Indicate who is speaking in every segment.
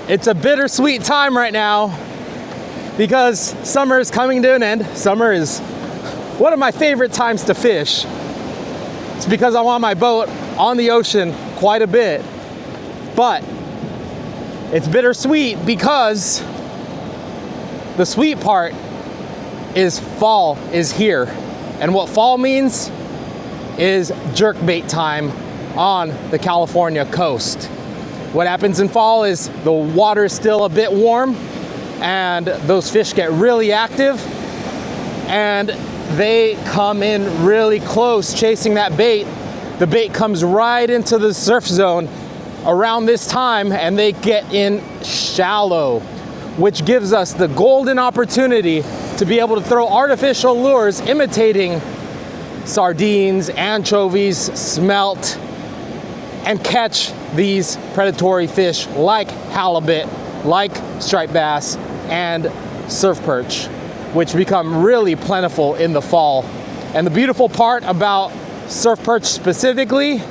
Speaker 1: It's a bittersweet time right now because summer is coming to an end. Summer is one of my favorite times to fish. It's because I'm on my boat on the ocean quite a bit. But it's bittersweet because the sweet part is fall is here. And what fall means is jerkbait time on the California coast. What happens in fall is the water is still a bit warm and those fish get really active and they come in really close chasing that bait. The bait comes right into the surf zone around this time and they get in shallow, which gives us the golden opportunity to be able to throw artificial lures imitating sardines, anchovies, smelt, and catch these predatory fish like halibut, like striped bass, and surf perch, which become really plentiful in the fall. And the beautiful part about surf perch specifically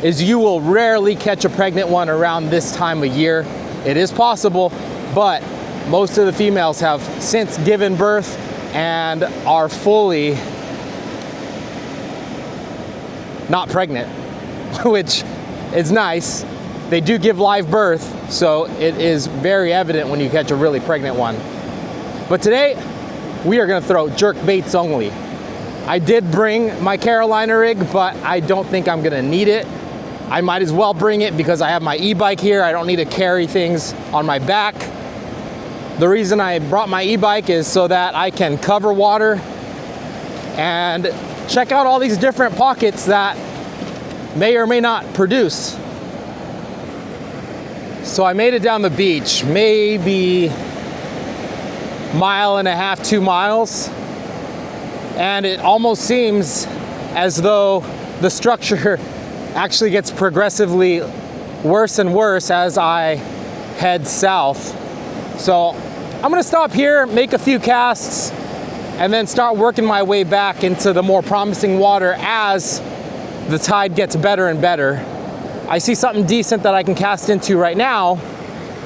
Speaker 1: is you will rarely catch a pregnant one around this time of year. It is possible, but most of the females have since given birth and are fully not pregnant, which is nice. They do give live birth, so it is very evident when you catch a really pregnant one. But today, we are gonna throw jerk baits only. I did bring my Carolina rig, but I don't think I'm gonna need it. I might as well bring it because I have my e-bike here. I don't need to carry things on my back. The reason I brought my e-bike is so that I can cover water and check out all these different pockets that may or may not produce. So I made it down the beach, maybe 1.5 miles, 2 miles, and it almost seems as though the structure actually gets progressively worse and worse as I head south. So I'm gonna stop here, make a few casts, and then start working my way back into the more promising water as the tide gets better and better. I see something decent that I can cast into right now,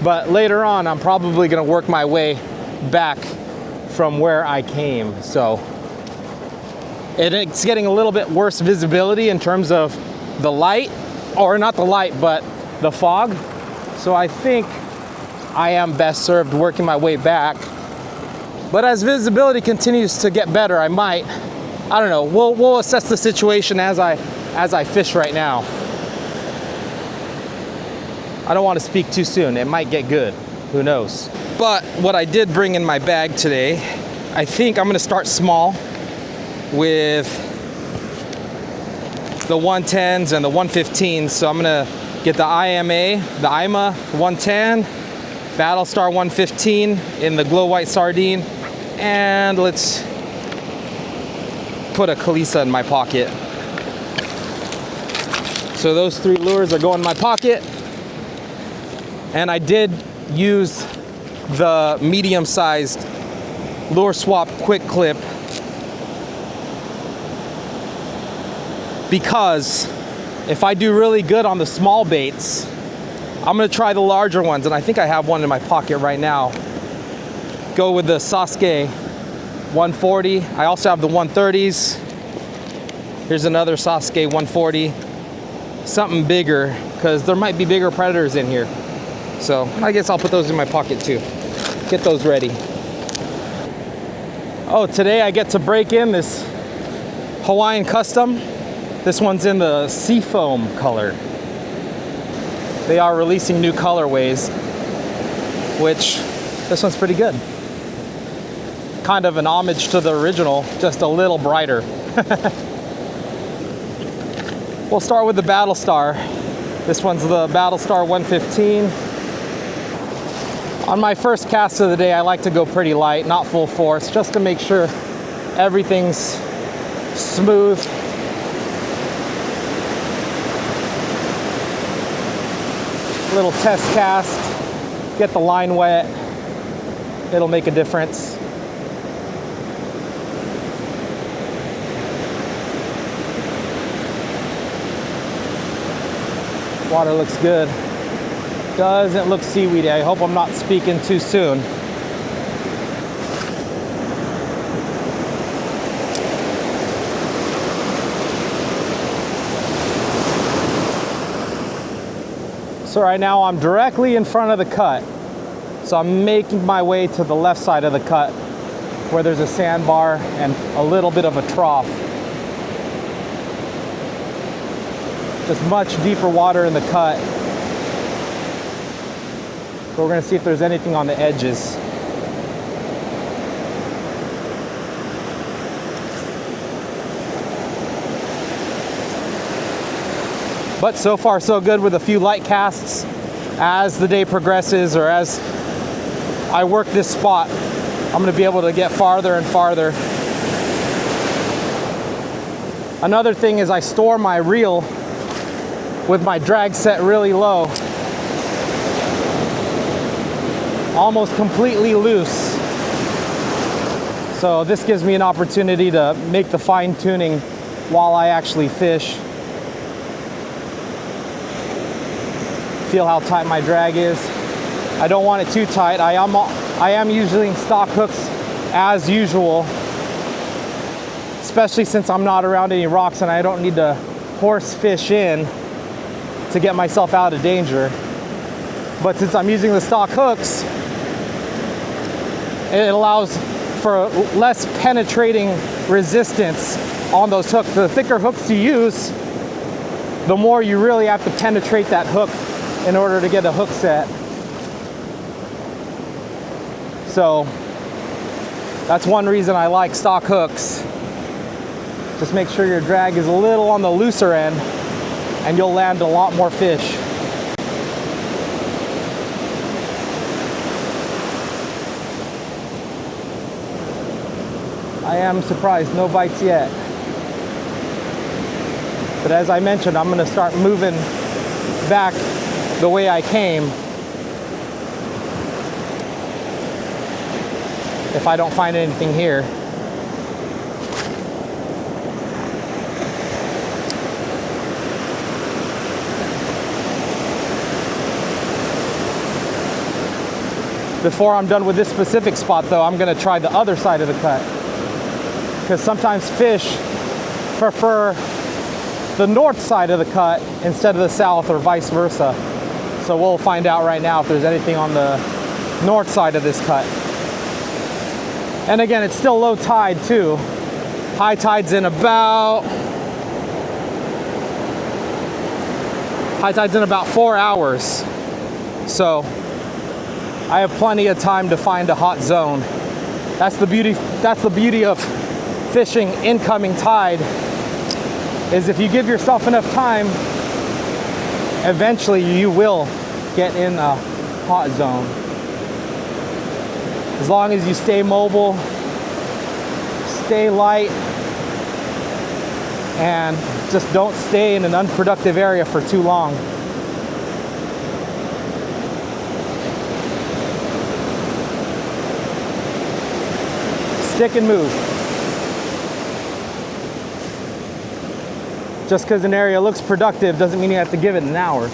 Speaker 1: but later on I'm probably gonna work my way back from where I came. So it's getting a little bit worse visibility in terms of the light, or not the light, but the fog. So I think I am best served working my way back. But as visibility continues to get better, I don't know, we'll assess the situation as I fish right now. I don't want to speak too soon. It might get good. Who knows? But what I did bring in my bag today, I think I'm going to start small with the 110s and the 115s. So I'm going to get the IMA 110, Battlestar 115 in the glow white sardine, and let's put a Kalisa in my pocket. So those 3 lures are going in my pocket. And I did use the medium-sized lure swap quick clip because if I do really good on the small baits, I'm gonna try the larger ones, and I think I have one in my pocket right now. Go with the Sasuke 140. I also have the 130s. Here's another Sasuke 140. Something bigger, because there might be bigger predators in here. So I guess I'll put those in my pocket too. Get those ready. Oh, today I get to break in this Hawaiian Custom. This one's in the seafoam color. They are releasing new colorways, which this one's pretty good. Kind of an homage to the original, just a little brighter. We'll start with the Battlestar. This one's the Battlestar 115. On my first cast of the day, I like to go pretty light, not full force, just to make sure everything's smooth. Little test cast, get the line wet. It'll make a difference. Water looks good. Doesn't look seaweedy. I hope I'm not speaking too soon. So right now I'm directly in front of the cut. So I'm making my way to the left side of the cut where there's a sandbar and a little bit of a trough. Just much deeper water in the cut. So we're gonna see if there's anything on the edges. But so far so good with a few light casts. As the day progresses or as I work this spot, I'm gonna be able to get farther and farther. Another thing is I store my reel with my drag set really low, almost completely loose. So this gives me an opportunity to make the fine tuning while I actually fish. Feel how tight my drag is. I don't want it too tight. I am using stock hooks as usual, especially since I'm not around any rocks and I don't need to horse fish in to get myself out of danger. But since I'm using the stock hooks, it allows for less penetrating resistance on those hooks. The thicker hooks you use, the more you really have to penetrate that hook in order to get a hook set. So that's one reason I like stock hooks. Just make sure your drag is a little on the looser end and you'll land a lot more fish. I am surprised, no bites yet. But as I mentioned, I'm gonna start moving back the way I came if I don't find anything here. Before I'm done with this specific spot though, I'm gonna try the other side of the cut, because sometimes fish prefer the north side of the cut instead of the south or vice versa. So we'll find out right now if there's anything on the north side of this cut. And again, it's still low tide too. High tide's in about 4 hours. So I have plenty of time to find a hot zone. That's the beauty of fishing incoming tide, is if you give yourself enough time, eventually you will get in a hot zone. As long as you stay mobile, stay light, and just don't stay in an unproductive area for too long. Stick and move. Just because an area looks productive doesn't mean you have to give it an hour.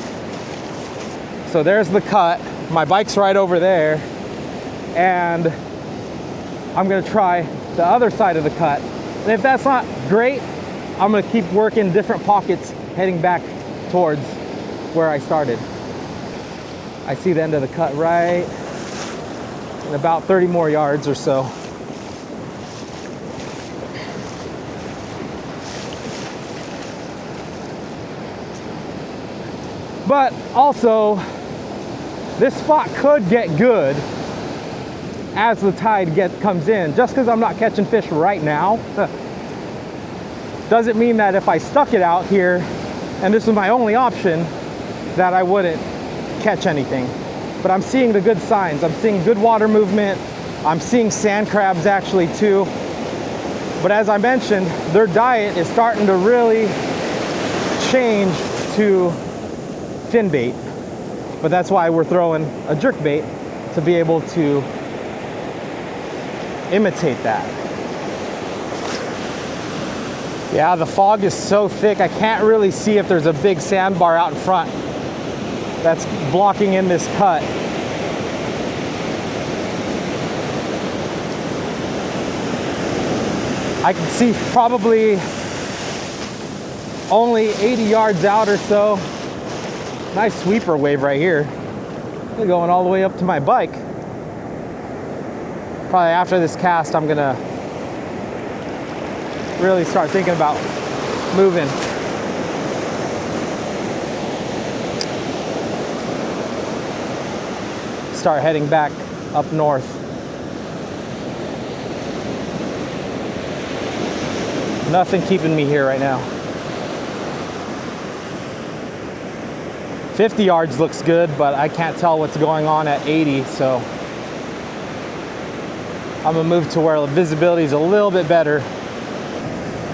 Speaker 1: So there's the cut. My bike's right over there. And I'm gonna try the other side of the cut. And if that's not great, I'm gonna keep working different pockets heading back towards where I started. I see the end of the cut right in about 30 more yards or so. But also, this spot could get good as the tide comes in. Just because I'm not catching fish right now doesn't mean that if I stuck it out here and this was my only option, that I wouldn't catch anything. But I'm seeing the good signs. I'm seeing good water movement. I'm seeing sand crabs actually too. But as I mentioned, their diet is starting to really change to fin bait. But that's why we're throwing a jerkbait, to be able to imitate that. Yeah, the fog is so thick, I can't really see if there's a big sandbar out in front. that's blocking in this cut. I can see probably only 80 yards out or so. Nice sweeper wave right here. They're going all the way up to my bike. Probably after this cast, I'm gonna really start thinking about moving. Start heading back up north. Nothing keeping me here right now. 50 yards looks good, but I can't tell what's going on at 80, so I'm gonna move to where the visibility is a little bit better.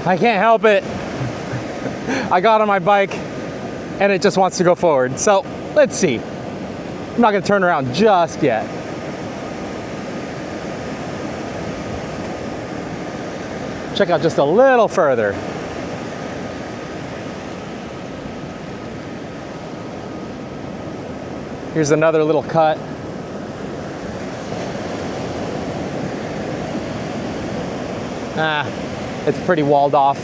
Speaker 1: I can't help it. I got on my bike and it just wants to go forward. So let's see. I'm not gonna turn around just yet. Check out just a little further. Here's another little cut. It's pretty walled off.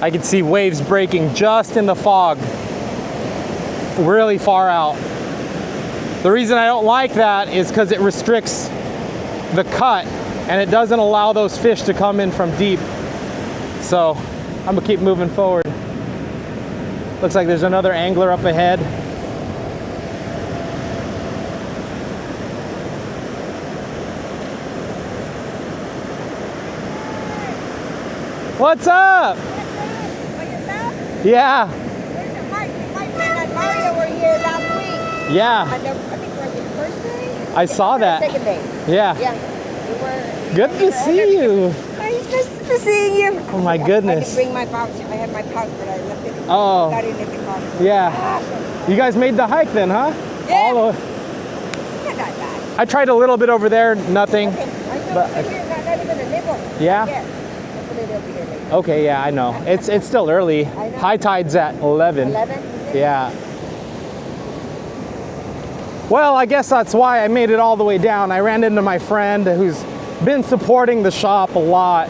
Speaker 1: I can see waves breaking just in the fog, really far out. The reason I don't like that is because it restricts the cut and it doesn't allow those fish to come in from deep. So I'm gonna keep moving forward. Looks like there's another angler up ahead. What's up? Yeah.
Speaker 2: Mario were here last week.
Speaker 1: Yeah.
Speaker 2: I think it was the first day?
Speaker 1: I saw that.
Speaker 2: Second day.
Speaker 1: Yeah.
Speaker 2: Yeah. We were.
Speaker 1: Good to see you.
Speaker 2: Nice to see you.
Speaker 1: Oh my goodness.
Speaker 2: I didn't bring my pouch. I had my pouch, but I left it.
Speaker 1: Oh.
Speaker 2: Got it in the car.
Speaker 1: Yeah. You guys made the hike then, huh?
Speaker 2: Yeah.
Speaker 1: All the...
Speaker 2: Not that bad.
Speaker 1: I tried a little bit over there, nothing.
Speaker 2: Okay.
Speaker 1: But
Speaker 2: Not even a nibble.
Speaker 1: Yeah?
Speaker 2: Yeah. Hopefully they'll be here later.
Speaker 1: Okay, yeah, I know. It's still early.
Speaker 2: I know.
Speaker 1: High tide's at 11.
Speaker 2: 11?
Speaker 1: Yeah. Well, I guess that's why I made it all the way down. I ran into my friend who's been supporting the shop a lot.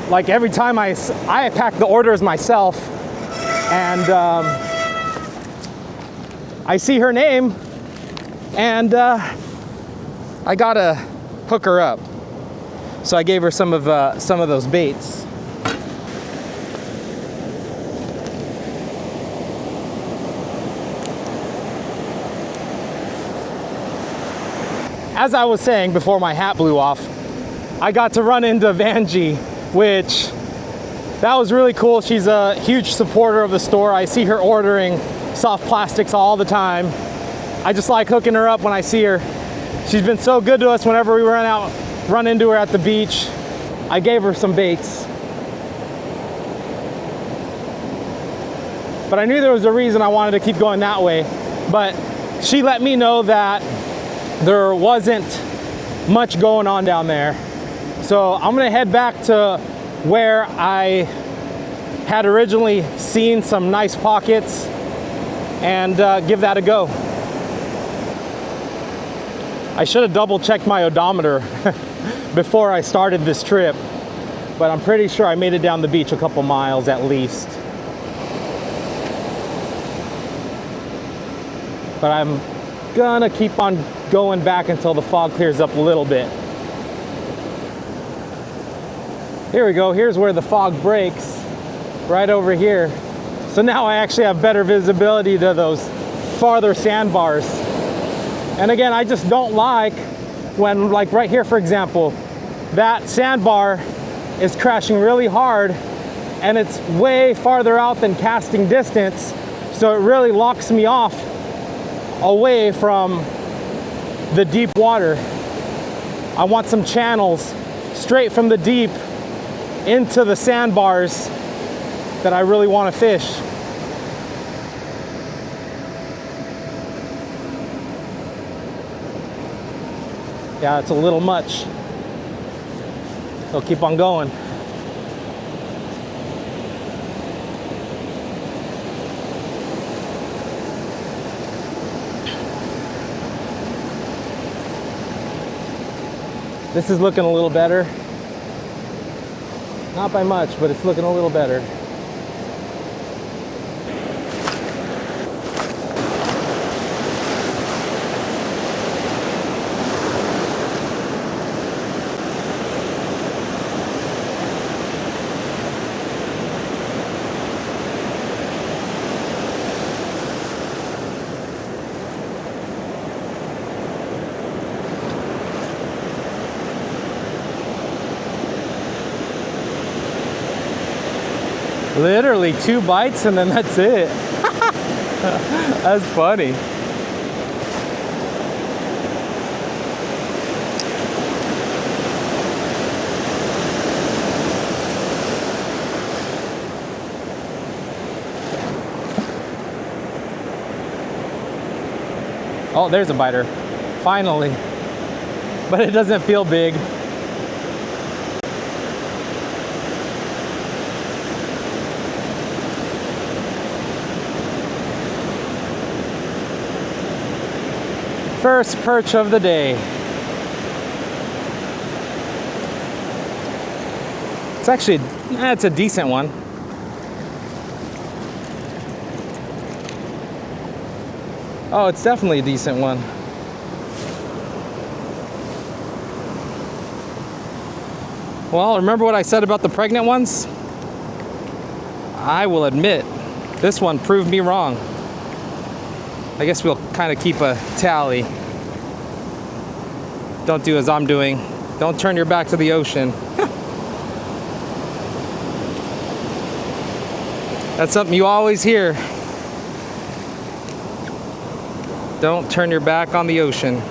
Speaker 1: Like every time I pack the orders myself, and I see her name, and I gotta hook her up. So I gave her some of those baits. As I was saying before my hat blew off, I got to run into Vanjie, which that was really cool. She's a huge supporter of the store. I see her ordering soft plastics all the time. I just like hooking her up when I see her. She's been so good to us whenever we run into her at the beach. I gave her some baits. But I knew there was a reason I wanted to keep going that way. But she let me know that there wasn't much going on down there. So I'm gonna head back to where I had originally seen some nice pockets and give that a go. I should have double checked my odometer before I started this trip, but I'm pretty sure I made it down the beach a couple miles at least. But I'm gonna keep on going back until the fog clears up a little bit. Here we go, here's where the fog breaks, right over here. So now I actually have better visibility to those farther sandbars. And again, I just don't like when, like right here for example, that sandbar is crashing really hard and it's way farther out than casting distance, so it really locks me off away from the deep water. I want some channels straight from the deep into the sandbars that I really want to fish. Yeah, it's a little much. So keep on going. This is looking a little better. Not by much, but it's looking a little better. Literally 2 bites and then that's it. That's funny. Oh, there's a biter. Finally. But it doesn't feel big. First perch of the day. It's actually, it's a decent one. Oh, it's definitely a decent one. Well, remember what I said about the pregnant ones? I will admit, this one proved me wrong. I guess we'll kind of keep a tally. Don't do as I'm doing. Don't turn your back to the ocean. That's something you always hear. Don't turn your back on the ocean.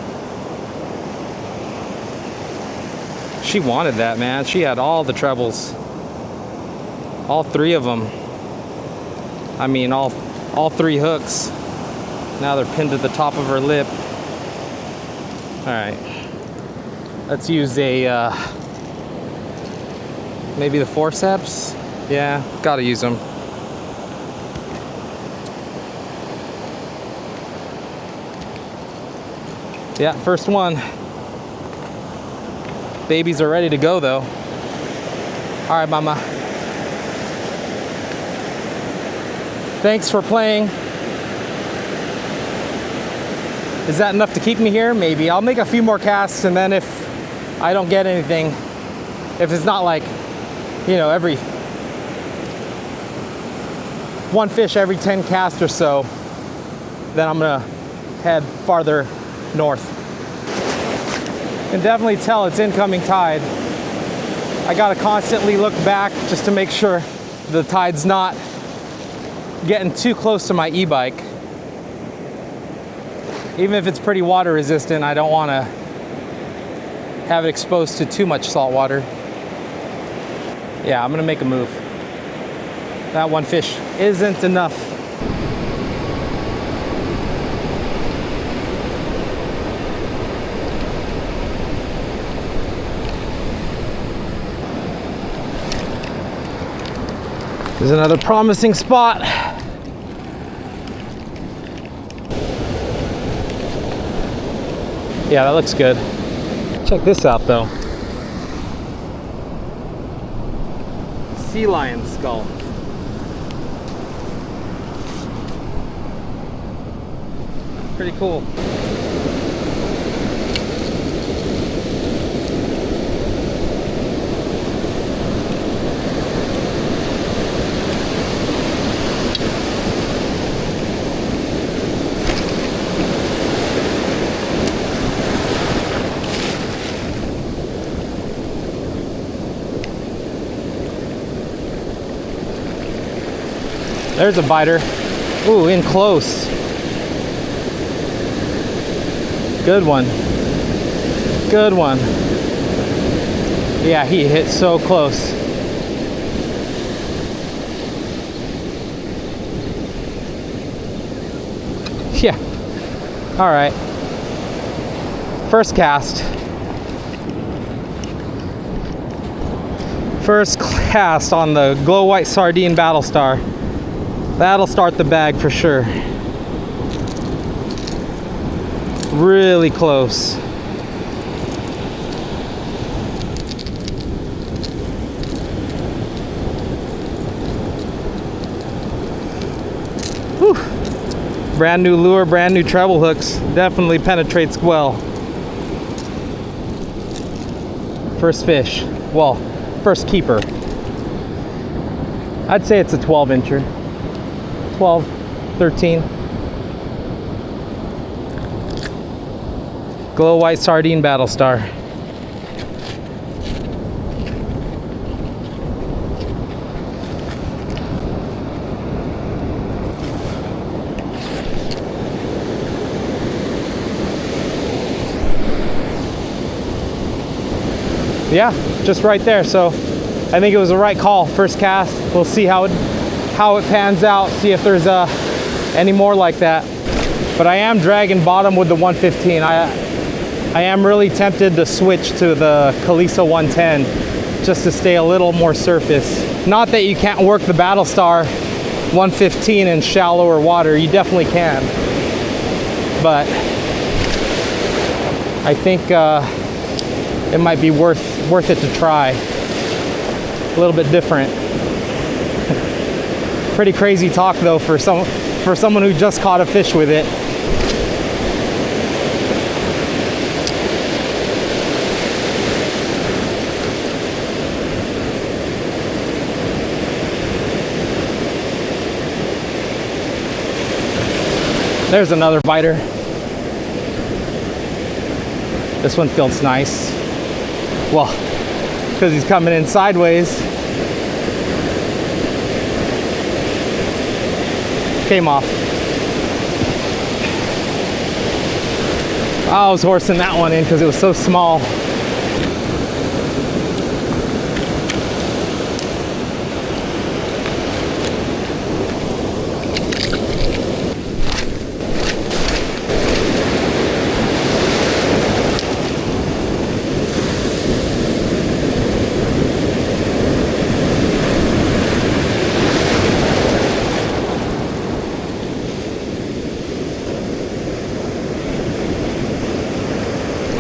Speaker 1: She wanted that, man. She had all the trebles. All 3 of them. I mean, all 3 hooks. Now they're pinned to the top of her lip. All right. Let's use a, maybe the forceps? Yeah, gotta use them. Yeah, first one. Babies are ready to go though. All right, mama. Thanks for playing. Is that enough to keep me here? Maybe. I'll make a few more casts, and then if I don't get anything, if it's not like, you know, every 1 fish every 10 casts or so, then I'm gonna head farther north. You can definitely tell it's incoming tide. I gotta constantly look back just to make sure the tide's not getting too close to my e-bike. Even if it's pretty water resistant, I don't want to have it exposed to too much salt water. Yeah, I'm gonna make a move. That 1 fish isn't enough. There's another promising spot. Yeah, that looks good. Check this out though. Sea lion skull. Pretty cool. There's a biter. Ooh, in close. Good one. Good one. Yeah, he hit so close. Yeah. All right. First cast. First cast on the glow white sardine Battlestar. That'll start the bag for sure. Really close. Brand new lure, brand new treble hooks. Definitely penetrates well. First fish. Well, first keeper. I'd say it's a 12 incher. 12, 13. Glow white sardine battle star. Yeah, just right there. So I think it was the right call. First cast. We'll see how it pans out. See if there's any more like that. But I am dragging bottom with the 115. I am really tempted to switch to the Kalisa 110 just to stay a little more surface. Not that you can't work the Battlestar 115 in shallower water. You definitely can. But I think it might be worth it to try. A little bit different. Pretty crazy talk though for someone who just caught a fish with it. There's another biter. This one feels nice. Well, because he's coming in sideways. Came off. I was horsing that one in because it was so small.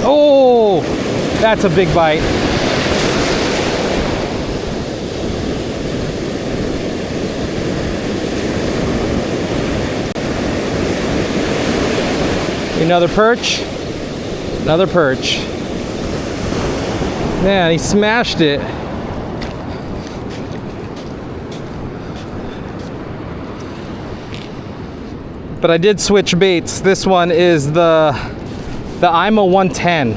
Speaker 1: Oh, that's a big bite. Another perch. Another perch. Man, he smashed it. But I did switch baits. This one is the IMA 110.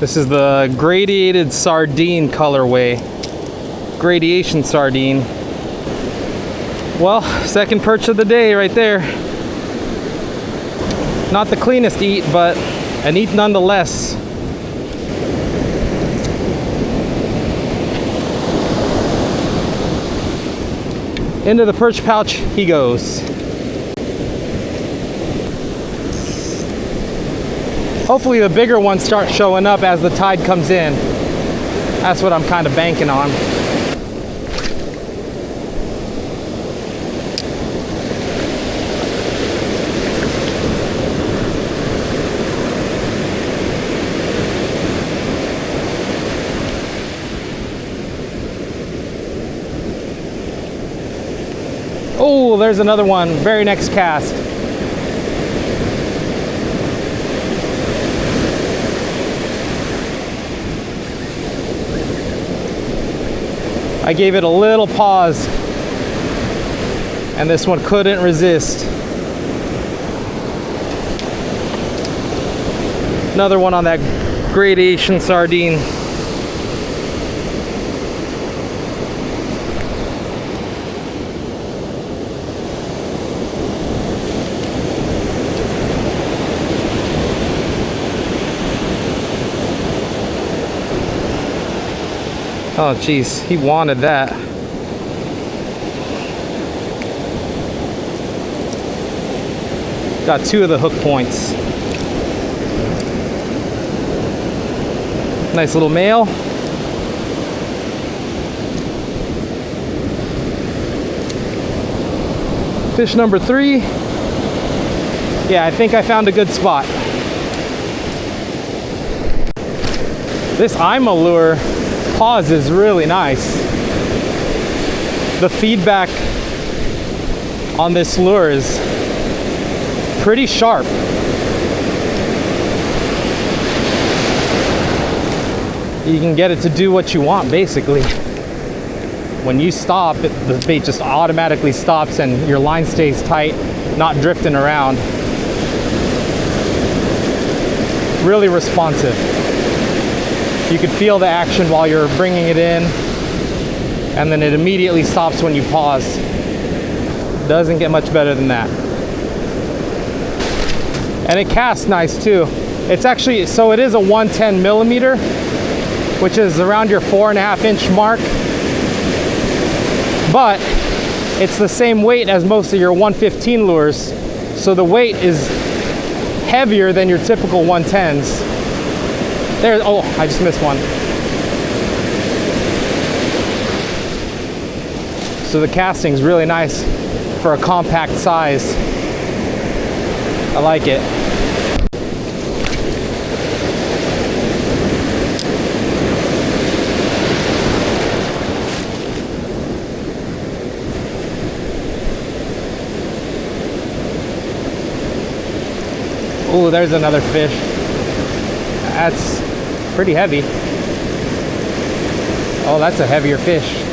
Speaker 1: This is the gradiated sardine colorway. Gradation sardine. Well, second perch of the day right there. Not the cleanest eat, but an eat nonetheless. Into the perch pouch he goes. Hopefully the bigger ones start showing up as the tide comes in. That's what I'm kind of banking on. Oh, there's another one. Very next cast. I gave it a little pause, and this one couldn't resist. Another one on that gradation sardine. Oh geez, he wanted that. Got two of the hook points. Nice little male. Fish number 3. Yeah, I think I found a good spot. This IMA lure pause is really nice. The feedback on this lure is pretty sharp. You can get it to do what you want, basically. When you stop, the bait just automatically stops and your line stays tight, not drifting around. Really responsive. You can feel the action while you're bringing it in, and then it immediately stops when you pause. Doesn't get much better than that. And it casts nice too. It's actually, so it is a 110 millimeter, which is around your 4.5 inch mark. But it's the same weight as most of your 115 lures. So the weight is heavier than your typical 110s. There, oh, I just missed one. So the casting's really nice for a compact size. I like it. Oh, there's another fish. That's pretty heavy. Oh, that's a heavier fish.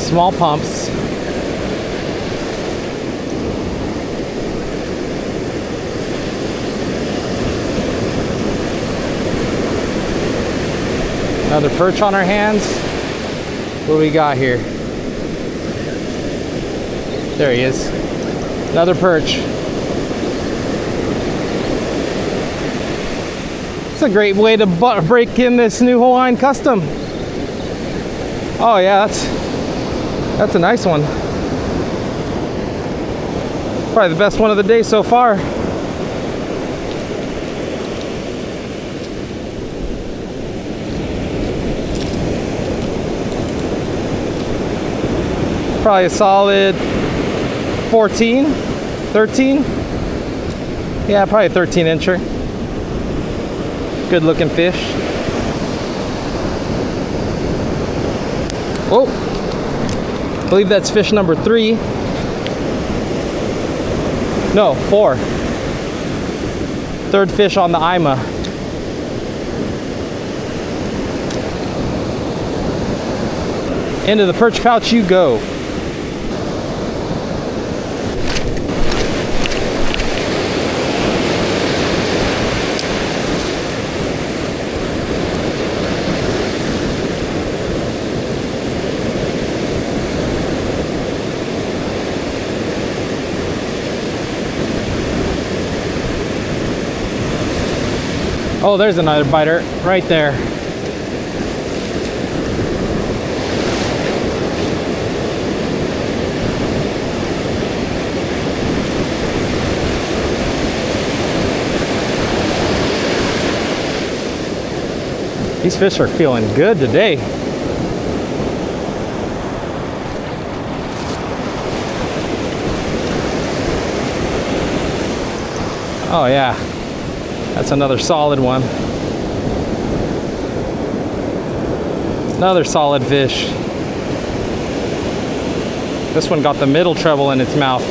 Speaker 1: Small pumps. Another perch on our hands. What do we got here? There he is. Another perch. It's a great way to break in this new Hawaiian custom. Oh yeah, that's a nice one. Probably the best one of the day so far. Probably a solid 14, 13. Yeah, probably a 13 incher. Good looking fish. Oh, I believe that's fish number 3. No, 4. Third fish on the Ima. Into the perch pouch you go. Oh, there's another biter right there. These fish are feeling good today. Oh yeah. That's another solid one. Another solid fish. This one got the middle treble in its mouth.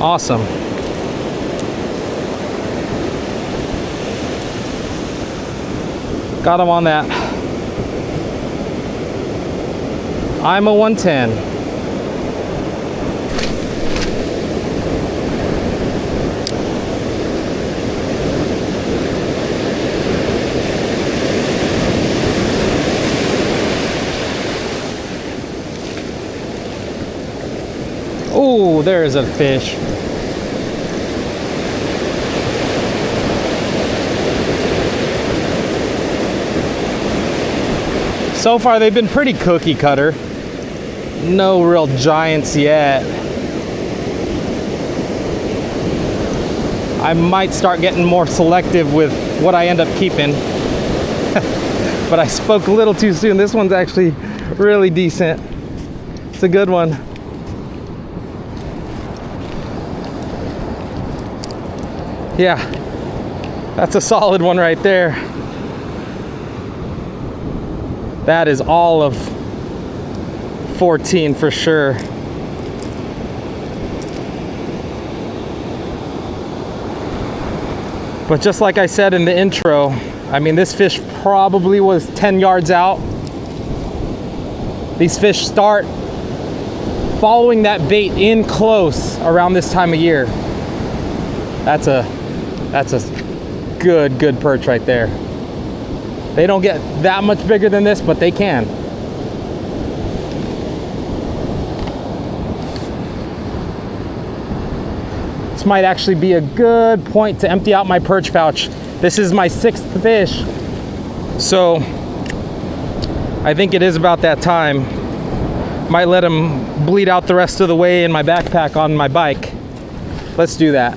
Speaker 1: Awesome. Got him on that Ima 110. Oh, there's a fish. So far they've been pretty cookie cutter. no real giants yet. I might start getting more selective with what I end up keeping. But I spoke a little too soon. This one's actually really decent. It's a good one. Yeah, that's a solid one right there. That is all of 14 for sure. But just like I said in the intro, I mean, this fish probably was 10 yards out. These fish start following that bait in close around this time of year. That's a good perch right there. They don't get that much bigger than this, but they can. This might actually be a good point to empty out my perch pouch. This is my 6th fish, so I think it is about that time. Might let him bleed out the rest of the way in my backpack on my bike. Let's do that.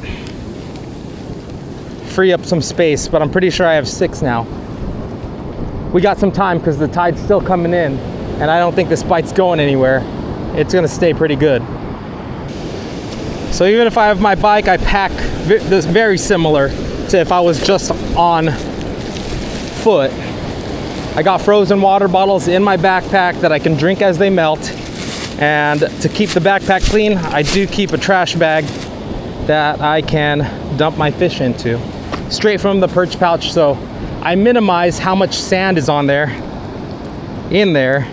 Speaker 1: Free up some space, but I'm pretty sure I have 6 now. We got some time because the tide's still coming in, and I don't think this bite's going anywhere. It's gonna stay pretty good. So even if I have my bike, I pack this very similar to if I was just on foot. I got frozen water bottles in my backpack that I can drink as they melt. And to keep the backpack clean, I do keep a trash bag that I can dump my fish into, straight from the perch pouch. So I minimize how much sand is on there, in there.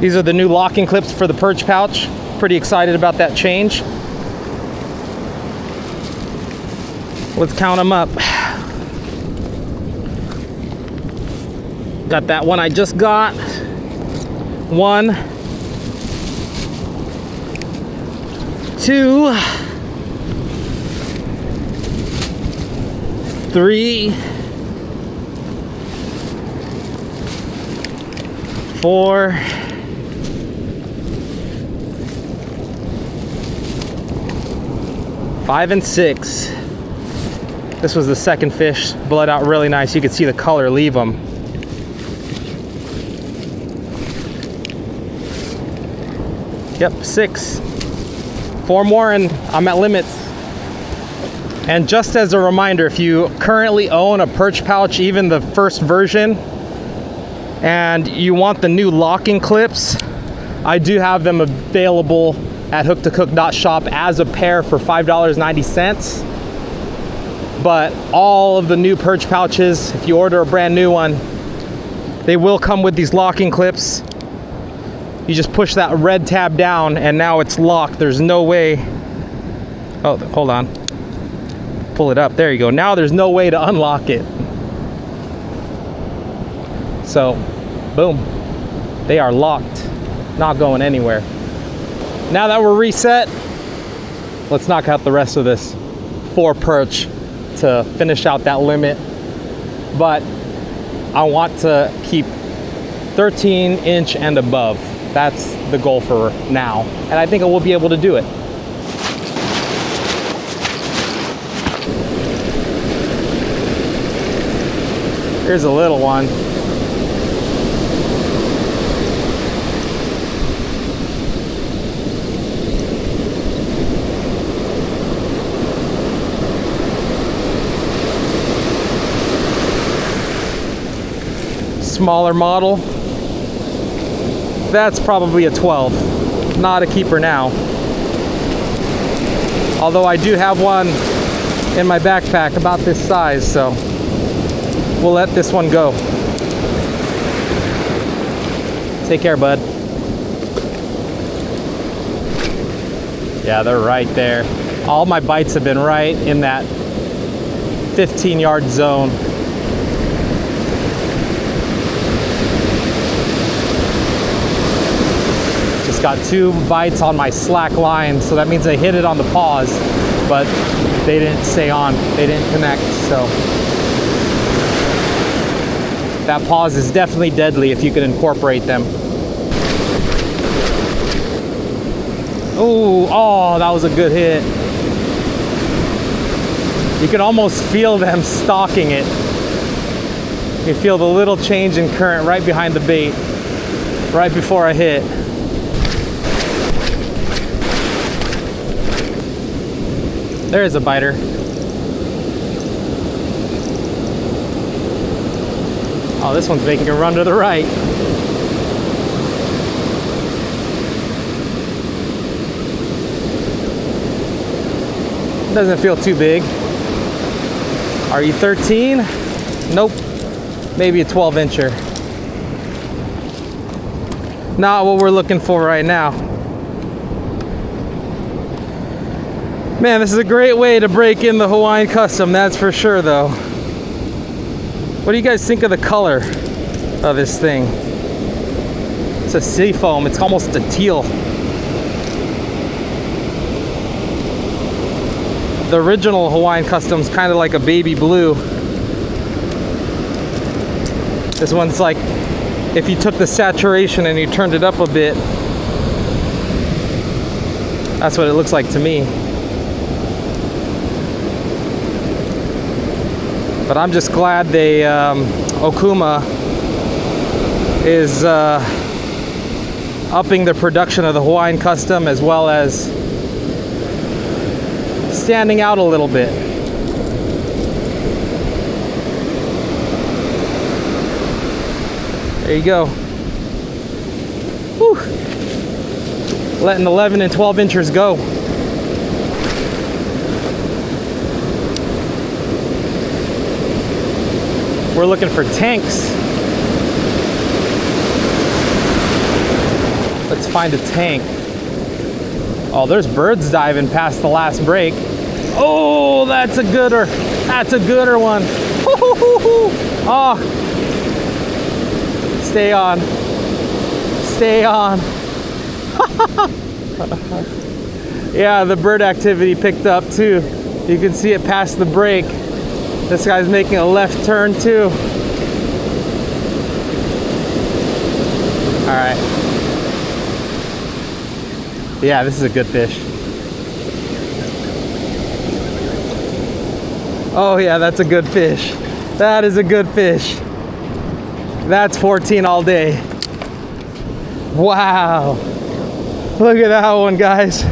Speaker 1: These are the new locking clips for the perch pouch. Pretty excited about that change. Let's count them up. Got that one I just got. 1, 2, 3, 4, 5, and 6. This was the second fish. Bled out really nice. You could see the color leave them. Yep, 6. 4 more and I'm at limits. And just as a reminder, if you currently own a perch pouch, even the first version, and you want the new locking clips, I do have them available at hooktocook.shop as a pair for $5.90. But all of the new perch pouches, if you order a brand new one, they will come with these locking clips. You just push that red tab down and now it's locked. There's no way. Oh, hold on. Pull it up. There you go. Now there's no way to unlock it. So, boom. They are locked. Not going anywhere. Now that we're reset, let's knock out the rest of this 4 perch to finish out that limit. But I want to keep 13-inch and above. That's the goal for now, and I think I will be able to do it. Here's a little one. Smaller model. That's probably a 12. Not a keeper now. Although I do have one in my backpack about this size, so we'll let this one go. Take care, bud. Yeah, they're right there. All my bites have been right in that 15-yard zone. Just got 2 bites on my slack line, so that means they hit it on the paws, but they didn't stay on. They didn't connect, so That pause is definitely deadly if you can incorporate them. Oh, that was a good hit. You can almost feel them stalking it. You feel the little change in current right behind the bait, right before I hit. There's a biter. Oh, this one's making a run to the right. Doesn't feel too big. Are you 13? Nope. Maybe a 12-incher. Not what we're looking for right now. Man, this is a great way to break in the Hawaiian Custom, that's for sure though. What do you guys think of the color of this thing? It's a sea foam, it's almost a teal. The original Hawaiian Custom's kind of like a baby blue. This one's like, if you took the saturation and you turned it up a bit, that's what it looks like to me. But I'm just glad they, Okuma is upping the production of the Hawaiian Custom as well as standing out a little bit. There you go. Whew. Letting 11 and 12 inchers go. We're looking for tanks. Let's find a tank. Oh, there's birds diving past the last break. Oh, that's a gooder. That's a gooder one. Oh. Stay on. Stay on. Yeah, the bird activity picked up too. You can see it past the break. This guy's making a left turn too. All right. Yeah, this is a good fish. Oh yeah, that's a good fish. That is a good fish. That's 14 all day. Wow. Look at that one, guys.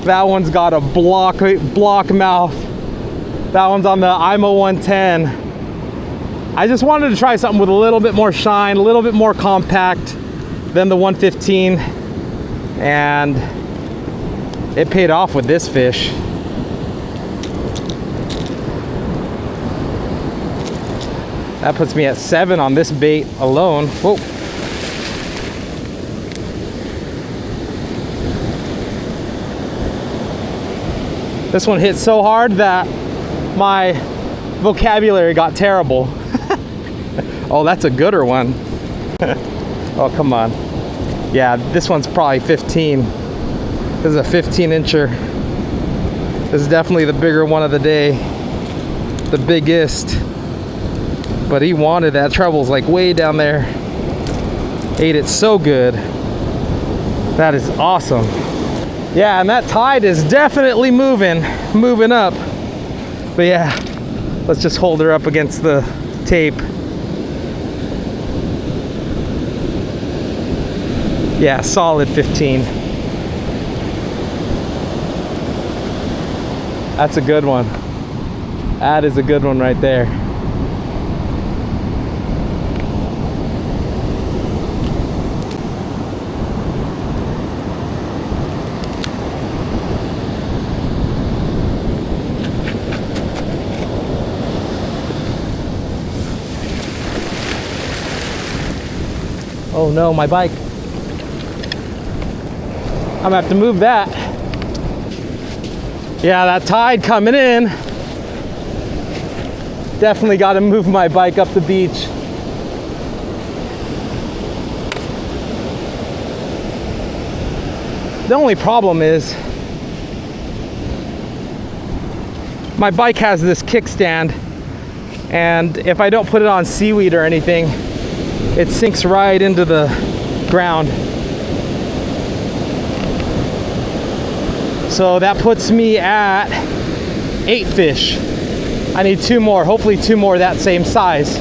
Speaker 1: That one's got a block mouth. That one's on the IMO 110. I just wanted to try something with a little bit more shine, a little bit more compact than the 115. And it paid off with this fish. That puts me at 7 on this bait alone. Whoa. This one hit so hard that my vocabulary got terrible. Oh, that's a gooder one. Oh, come on. Yeah, this one's probably 15. This is a 15-incher. This is definitely the bigger one of the day. The biggest. But he wanted that. Treble's like way down there. Ate it so good. That is awesome. Yeah, and that tide is definitely moving up. But yeah, let's just hold her up against the tape. Yeah, solid 15. That's a good one. That is a good one right there. Oh no, my bike. I'm gonna have to move that. Yeah, that tide coming in. Definitely gotta move my bike up the beach. The only problem is my bike has this kickstand And if I don't put it on seaweed or anything, it sinks right into the ground. So that puts me at 8 fish. I need 2 more, hopefully 2 more that same size.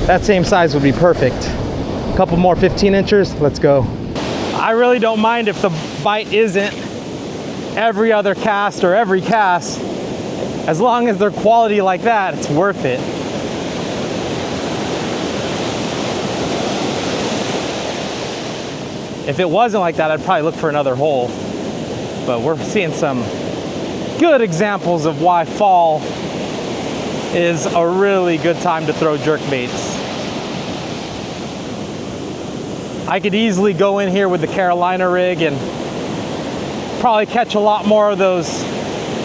Speaker 1: That same size would be perfect. A couple more 15 inchers, let's go. I really don't mind if the bite isn't every other cast or every cast. As long as they're quality like that, it's worth it. If it wasn't like that, I'd probably look for another hole. But we're seeing some good examples of why fall is a really good time to throw jerkbaits. I could easily go in here with the Carolina rig and probably catch a lot more of those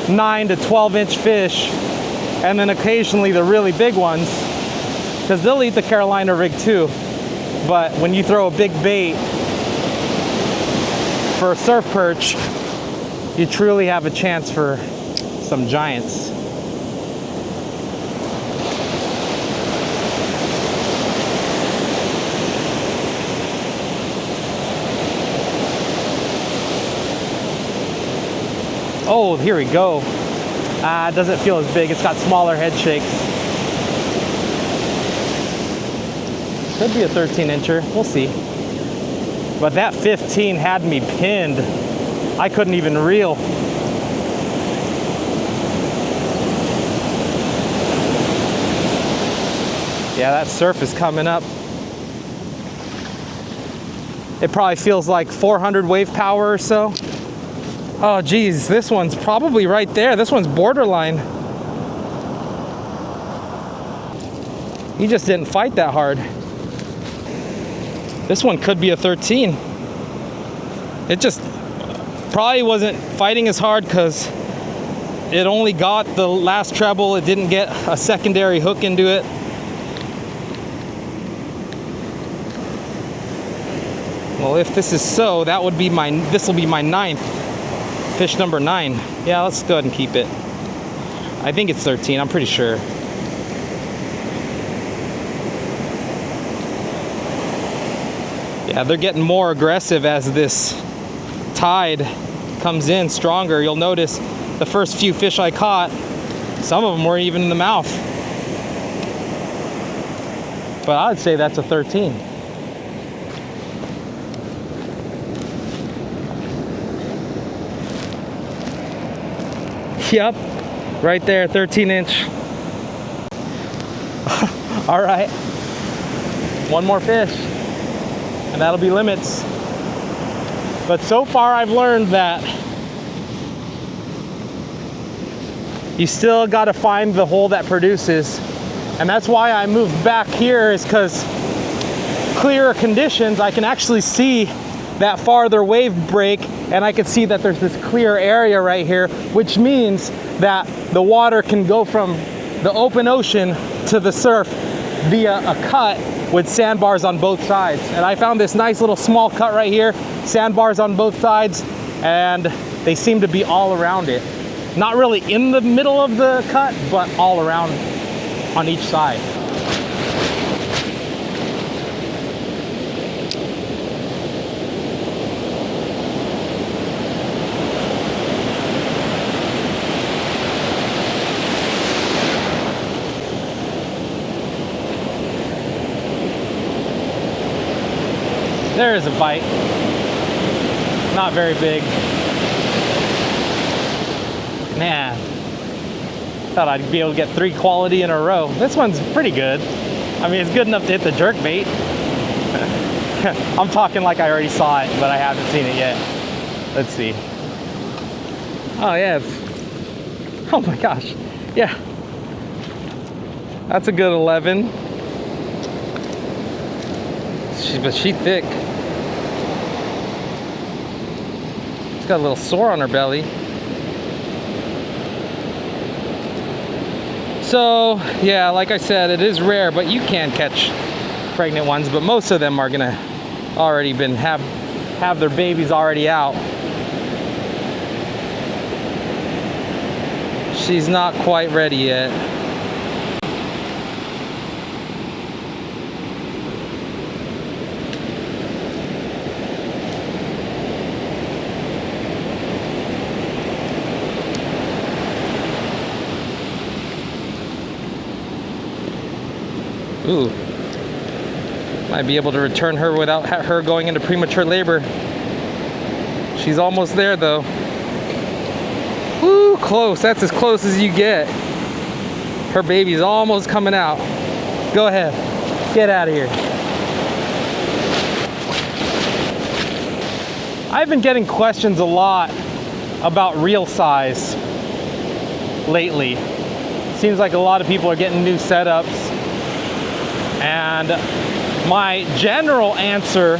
Speaker 1: 9 to 12 inch fish, and then occasionally the really big ones, because they'll eat the Carolina rig too. But when you throw a big bait for a surf perch, you truly have a chance for some giants. Oh, here we go. It doesn't feel as big. It's got smaller head shakes. Could be a 13 incher. We'll see. But that 15 had me pinned. I couldn't even reel. Yeah, that surf is coming up. It probably feels like 400 wave power or so. Oh geez, this one's probably right there. This one's borderline. He just didn't fight that hard. This one could be a 13. It just probably wasn't fighting as hard because it only got the last treble. It didn't get a secondary hook into it. Well, if this is so, that would be this will be my 9th. Fish number 9. Yeah, let's go ahead and keep it. I think it's 13, I'm pretty sure. Yeah, they're getting more aggressive as this tide comes in stronger. You'll notice the first few fish I caught, some of them weren't even in the mouth. But I'd say that's a 13. Yep, right there, 13 inch. All right, one more fish, and that'll be limits. But so far I've learned that you still got to find the hole that produces. And that's why I moved back here, is because clearer conditions, I can actually see that farther wave break, and I can see that there's this clear area right here, which means that the water can go from the open ocean to the surf via a cut with sandbars on both sides. And I found this nice little small cut right here, sandbars on both sides, and they seem to be all around it. Not really in the middle of the cut, but all around on each side. There is a bite. Not very big. Man, thought I'd be able to get 3 quality in a row. This one's pretty good. I mean, it's good enough to hit the jerkbait. I'm talking like I already saw it, but I haven't seen it yet. Let's see. Oh yeah, oh my gosh, yeah. That's a good 11. But she's thick. She's got a little sore on her belly. So yeah, like I said, it is rare, but you can catch pregnant ones, but most of them are gonna already have their babies already out. She's not quite ready yet. Ooh. Might be able to return her without her going into premature labor. She's almost there though. Woo, close. That's as close as you get. Her baby's almost coming out. Go ahead. Get out of here. I've been getting questions a lot about reel size lately. Seems like a lot of people are getting new setups. And my general answer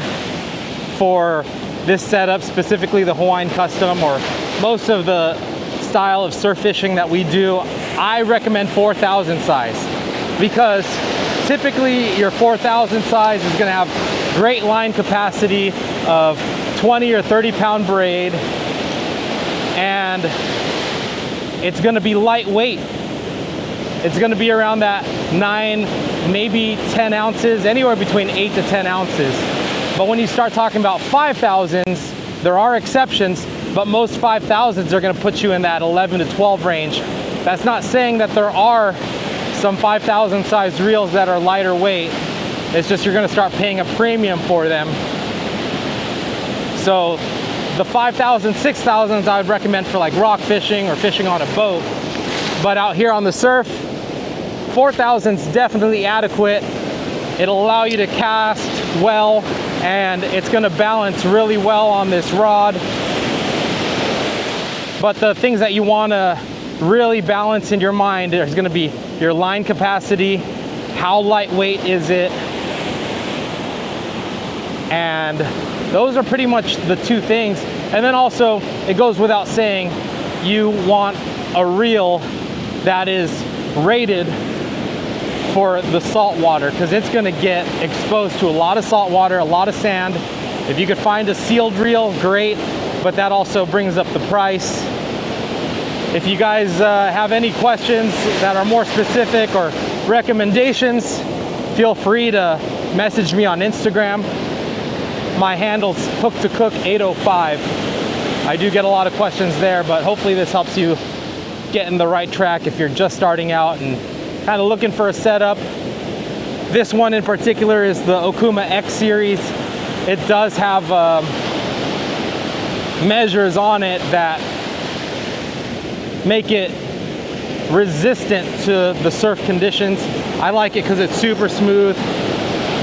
Speaker 1: for this setup, specifically the Hawaiian Custom or most of the style of surf fishing that we do, I recommend 4,000 size, because typically your 4,000 size is going to have great line capacity of 20 or 30 pound braid, and it's going to be lightweight. It's going to be around that 9, maybe 10 ounces, anywhere between 8 to 10 ounces. But when you start talking about 5,000s, there are exceptions, but most 5,000s are going to put you in that 11 to 12 range. That's not saying that there are some 5,000 size reels that are lighter weight. It's just you're going to start paying a premium for them. So the 5,000, 6,000s I would recommend for like rock fishing or fishing on a boat. But out here on the surf, 4,000 is definitely adequate. It'll allow you to cast well, and it's going to balance really well on this rod. But the things that you want to really balance in your mind is going to be your line capacity, how lightweight is it, and those are pretty much the two things. And then also, it goes without saying, you want a reel that is rated for the salt water, because it's going to get exposed to a lot of salt water, a lot of sand. If you could find a sealed reel, great, but that also brings up the price. If you guys have any questions that are more specific or recommendations, feel free to message me on Instagram. My handle's hook2cook805. I do get a lot of questions there, but hopefully this helps you get in the right track if you're just starting out and kind of looking for a setup. This one in particular is the Okuma X series. It does have measures on it that make it resistant to the surf conditions. I like it because it's super smooth.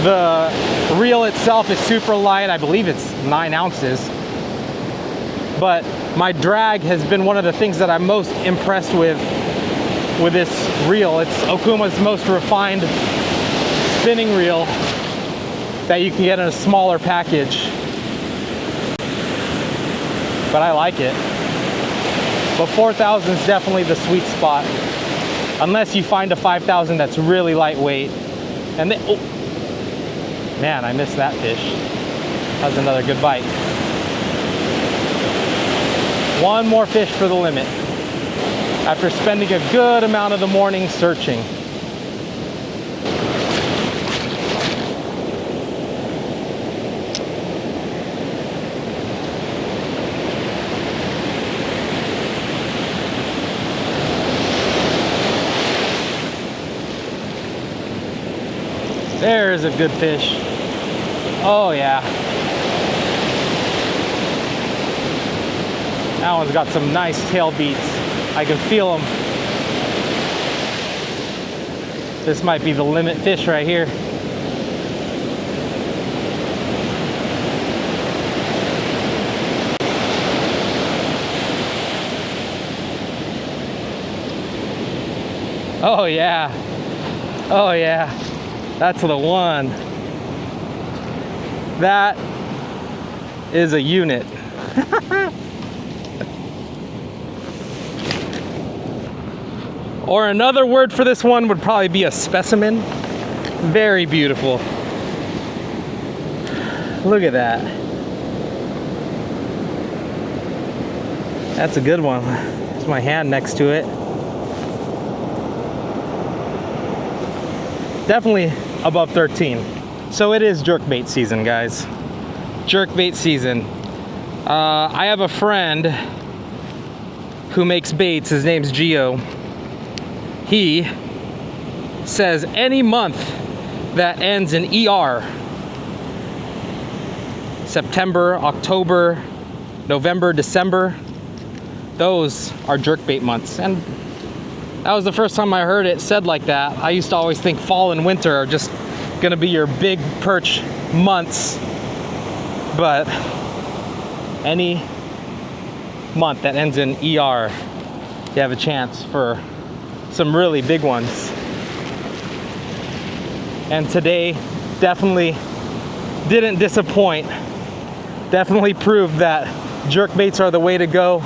Speaker 1: The reel itself is super light. I believe it's 9 ounces. But my drag has been one of the things that I'm most impressed with this reel. It's Okuma's most refined spinning reel that you can get in a smaller package. But I like it. But 4,000 is definitely the sweet spot, unless you find a 5,000 that's really lightweight. And then, oh, man, I missed that fish. That was another good bite. One more fish for the limit, after spending a good amount of the morning searching. There's a good fish. Oh yeah. That one's got some nice tail beats. I can feel them. This might be the limit fish right here. Oh yeah. Oh yeah. That's the one. That is a unit. Or another word for this one would probably be a specimen. Very beautiful. Look at that. That's a good one. There's my hand next to it. Definitely above 13. So it is jerkbait season, guys. Jerkbait season. I have a friend who makes baits. His name's Gio. He says any month that ends in ER. September, October, November, December, those are jerkbait months. And that was the first time I heard it said like that. I used to always think fall and winter are just gonna be your big perch months. But any month that ends in ER, you have a chance for some really big ones. And today definitely didn't disappoint. Definitely proved that jerkbaits are the way to go.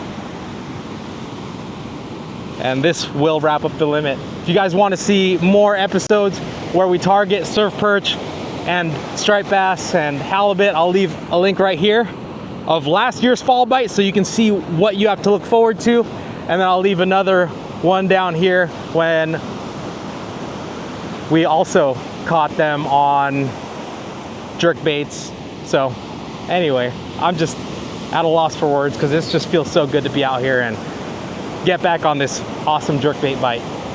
Speaker 1: And this will wrap up the limit. If you guys want to see more episodes where we target surf perch and striped bass and halibut, I'll leave a link right here of last year's fall bite so you can see what you have to look forward to. And then I'll leave another one down here when we also caught them on jerkbaits. So anyway, I'm just at a loss for words because this just feels so good to be out here and get back on this awesome jerkbait bite.